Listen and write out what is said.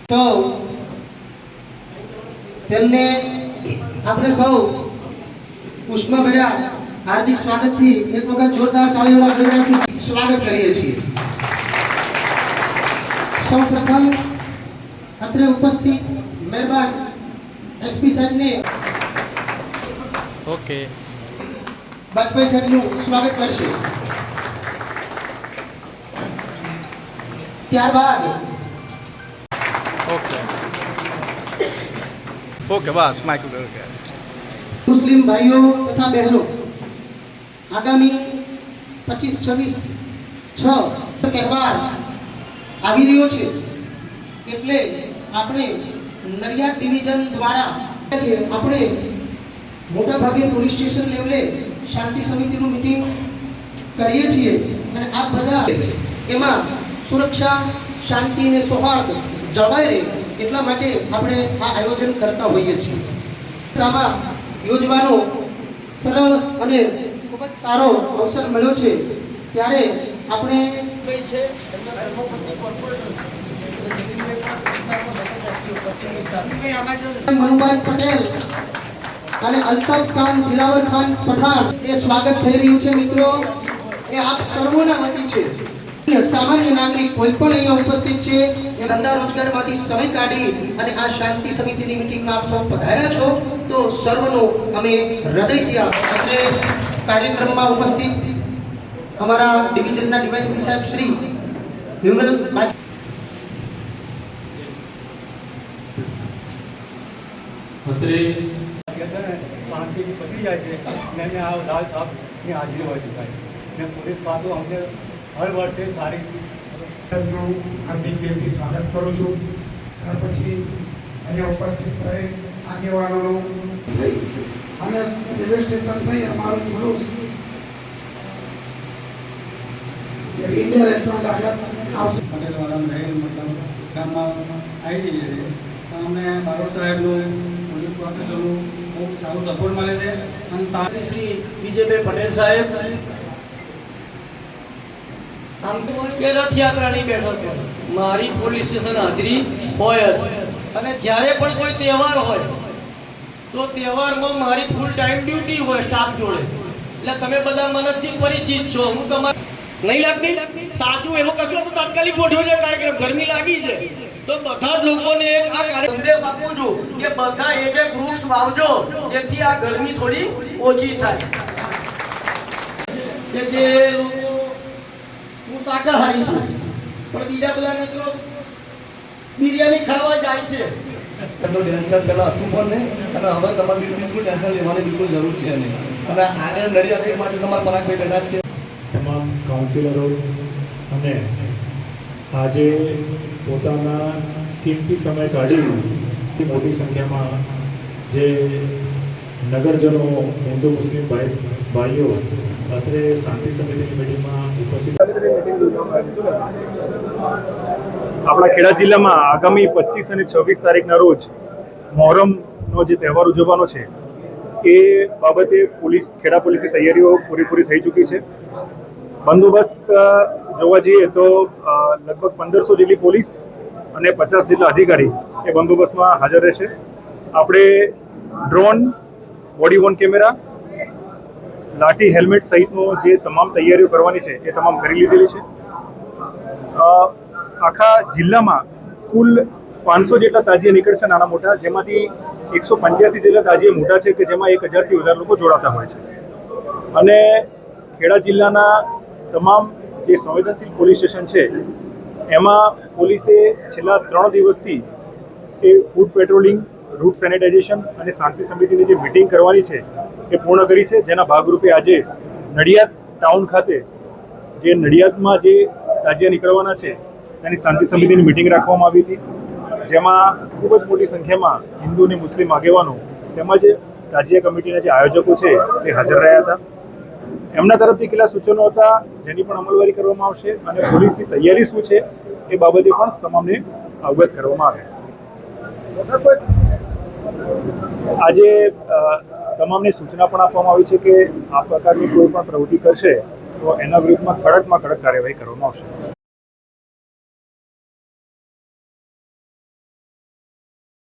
તો તેમને આપણે સૌ ઉષ્માભર્યા હાર્દિક સ્વાગતથી એક વખત જોરદાર તાળીઓના ગણગણાટથી સ્વાગત કરીએ છીએ। સૌપ્રથમ અત્રે ઉપસ્થિત મહેરબાન એસપી સાહેબને ઓકે બાજપાઈ સાહેબનું સ્વાગત કરશે। ત્યારબાદ ઓકે ઓકે બસ માઇક ઓકે મુસ્લિમ ભાઈઓ તથા બહેનો આગામી 25-26 તહેવાર આવી રહ્યો છે, એટલે આપણે નડિયાદ ડિવિઝન દ્વારા આપણે મોટા ભાગે પોલીસ સ્ટેશન લેવલે શાંતિ સમિતિનું મીટિંગ કરીએ છીએ અને આ બધા એમાં સુરક્ષા, શાંતિ અને સૌહાર્દ જળવાઈ રહે એટલા માટે આપણે આ આયોજન કરતા હોઈએ છીએ। આમાં યોજવાનો સરળ અને ખૂબ જ સારો અવસર મળ્યો છે, ત્યારે આપણે મનુભાઈ પટેલ અને અલ્તાફ ખાન, દિલાવર ખાન પઠાણ જે સ્વાગત થઈ રહ્યું છે મિત્રો, એ આપ સર્વોના વતી છે। સામાન્ય નાગરિક કોઈ પણ અહીંયા ઉપસ્થિત છે એ ધંધા રોજગારમાંથી સમય કાઢી અને આ શાંતિ સમિતિની મીટિંગમાં આપ સૌ પધાર્યા છો, તો સર્વનો અમે હૃદયથી એટલે કાર્યક્રમમાં ઉપસ્થિત અમારા ડિવિઝનના ડીવાયએસપી સાહેબ શ્રી વિમલ અત્રે શાંતિ પકડી જાય છે ને આ લાલ સાહેબની હાજરી હોય છે સાહેબ ને પોલીસ ખાતું અમને હર વર્ષે સારી હાર્દિક દિલથી સ્વાગત કરું છું। ત્યાર પછી અહીંયા ઉપસ્થિત દરેક આગેવાનોનું અને રેલવે સ્ટેશન થઈ અમારું જુલુસ ઇન્ડિયા રેસ્ટોરન્ટ આગળ આવશે। પટેલવાળા રહે મતલબ ગામમાં આવી જઈએ છીએ, અમને બારોટ સાહેબનું પોલીસ પ્રોફેસરનું બહુ સારું સપોર્ટ મળે છે અને સાથે શ્રી વિજયભાઈ પટેલ સાહેબ આમ તો કે રથયાત્રાની બેઠક મારી પોલીસ સ્ટેશન હાજરી હોય જ, અને જ્યારે પણ કોઈ તહેવાર હોય તો તહેવારમાં મારી ફૂલ ટાઈમ ડ્યુટી હોય સ્ટાફ જોડે, એટલે તમે બધા મનથી પરિચિત છો। હું તમારે નહીં લાગતી સાચું એમાં કશું તો તાત્કાલિક ગોઠવ્યો છે કાર્યક્રમ, ગરમી લાગી છે તો બધા જ લોકોને આ કાર્યક્રમ સંદેશ આપું છું કે બધા એક એક વૃક્ષ વાવજો જેથી આ ગરમી થોડી ઓછી થાય। કે જે લોકો હું શાકાહારી છું પણ બીજા બધા મિત્રો બિરયાની ખાવા જાય છે, ટેન્શન પહેલાં હતું પણ નહીં અને હવે તમારે બિલકુલ ટેન્શન લેવાની બિલકુલ જરૂર છે નહીં। અને આગળ નડિયાદ એક માટે તમારા પરાગભાઈ બેઠા જ છે। તમામ કાઉન્સિલરો અને આજે પોતાના કિંમતી સમય કાઢી મોટી સંખ્યામાં જે નગરજનો, હિન્દુ મુસ્લિમ ભાઈઓ અત્રે શાંતિ સમિતિની મિટિંગમાં ઉપસ્થિત। આપણા ખેડા જિલ્લામાં આગામી 25 અને 26 તારીખના રોજ મોહરમનો જે તહેવાર ઉજવવાનો છે એ બાબતે ખેડા પોલીસની તૈયારીઓ પૂરી થઈ ચૂકી છે। બંદોબસ્ત જોવા જઈએ તો લગભગ 1500 જેટલી પોલીસ અને 50 જેટલા અધિકારી એ બંદોબસ્તમાં હાજર રહેશે। આપણે ડ્રોન, બોડી વોર્ન કેમેરા, લાઠી, હેલ્મેટ સહિતનો જે તમામ તૈયારીઓ કરવાની છે એ તમામ કરી લીધેલી છે। આખા જિલ્લામાં કુલ 500 જેટલા તાજિયા નીકળશે નાના મોટા, જેમાંથી 185 જેટલા તાજિયા મોટા છે કે જેમાં 1000થી વધારે લોકો જોડાતા હોય છે। અને ખેડા જિલ્લાના તમામ જે સંવેદનશીલ પોલીસ સ્ટેશન છે એમાં પોલીસે છેલ્લા 3 દિવસથી એ ફૂડ પેટ્રોલિંગ, રૂટ સેનિટાઇઝેશન અને શાંતિ સમિતિની જે મિટિંગ કરવાની છે એ પૂર્ણ કરી છે, જેના ભાગરૂપે આજે નડિયાદ ટાઉન ખાતે જે નડિયાદમાં જે તાજિયા નીકળવાના છે તેની શાંતિ સમિતિની મિટિંગ રાખવામાં આવી હતી, જેમાં ખૂબ જ મોટી સંખ્યામાં હિન્દુ અને મુસ્લિમ આગેવાનો તેમજ તાજિયા કમિટીના જે આયોજકો છે તે હાજર રહ્યા હતા। એમના તરફથી કેટલા સૂચનો હતા જેની પણ અમલવારી કરવામાં આવશે અને પોલીસની તૈયારી શું છે એ બાબતે પણ તમામને અવગત કરવામાં આવે। આજે તમામને સૂચના પણ આપવામાં આવી છે કે આ પ્રકારની કોઈ પણ પ્રવૃત્તિ કરશે તો એના વિરુદ્ધમાં કડકમાં કડક કાર્યવાહી કરવામાં આવશે।